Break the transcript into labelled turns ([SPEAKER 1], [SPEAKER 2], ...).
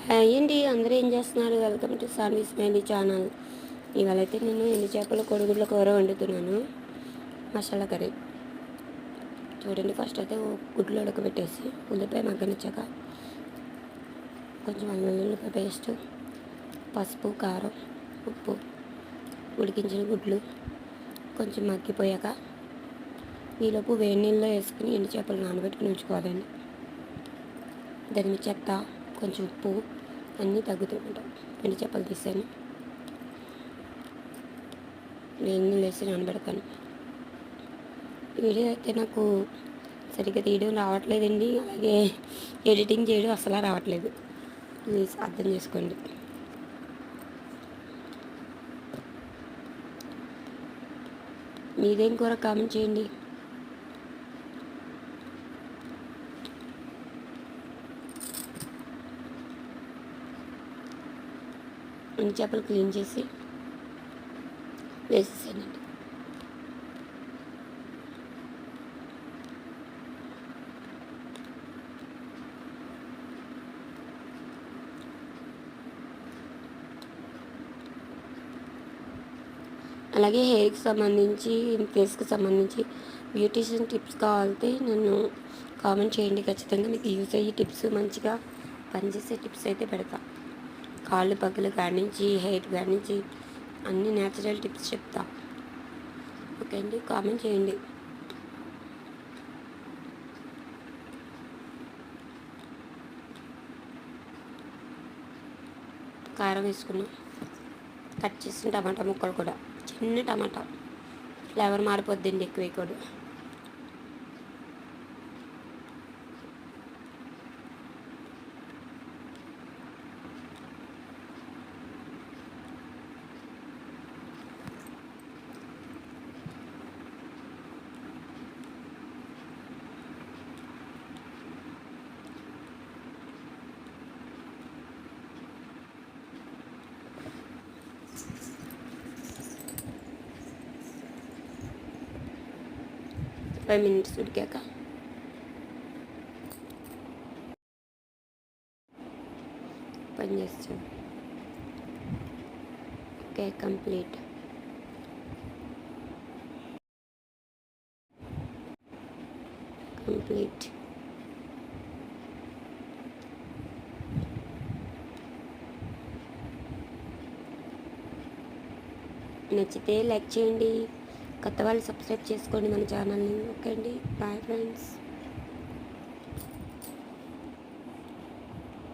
[SPEAKER 1] Hi అండి, అందరూ ఏం చేస్తున్నారు? Welcome to Saanvi smiley channel. ఇవాళైతే నేను ఎండు చేపల కోడిగుడ్ల కూర వండుతున్నాను. మసాలా కర్రీ చూడండి. ఫస్ట్ అయితే గుడ్లు ఉడకబెట్టేసి ఉల్లిపాయ మగ్గనిచ్చాక కొంచెం అల్లం వెల్లుల్లిపాయ పేస్ట్, పసుపు, కారం, ఉప్పు, ఉడికించిన గుడ్లు కొంచెం మగ్గిపోయాక ఈలోపు వేడి నీళ్ళలో వేసుకుని ఎండు చేపలు నానబెట్టుకుని ఉంచుకోవాలండి. దాని చెత్త కొంచెం ఉప్పు అన్నీ తగ్గుతుంటాం. ఎండు చేపలు తీసాను, వేడి నీళ్ళు వేసి నానబెడతాను. వీడియో అయితే నాకు సరిగ్గా తీయడం రావట్లేదండి, అలాగే ఎడిటింగ్ చేయడం అసలు రావట్లేదు. ప్లీజ్ అర్థం చేసుకోండి. మీదేం కూర కామెంట్ చేయండి. ఎండు చేపలు క్లీన్ చేసి వేసేసానండి. అలాగే హెయిర్కి సంబంధించి, ఫేస్కి సంబంధించి బ్యూటీషియన్ టిప్స్ కావాలంటే నన్ను కామెంట్ చేయండి. ఖచ్చితంగా మీకు యూజ్ అయ్యే టిప్స్, మంచిగా పనిచేసే టిప్స్ అయితే పెడతా. కాళ్ళు పగులు కానించి, హెయిర్ కానించి అన్ని న్యాచురల్ టిప్స్ చెప్తా. ఓకే అండి, కామెంట్ చేయండి. కారం వేసుకున్నాం, కట్ చేసిన టమాటా ముక్కలు కూడా, చిన్న టమాటా, ఫ్లేవర్ మారిపోద్దండి ఎక్కువ కూడా. ఫైవ్ మినిట్స్ ఉడికాక పని చేస్తాం. Okay, complete. నచ్చితే లైక్ చేయండి, కొత్త వాళ్ళు సబ్స్క్రైబ్ చేసుకోండి మన ఛానల్ని. ఓకే అండి, బాయ్ ఫ్రెండ్స్.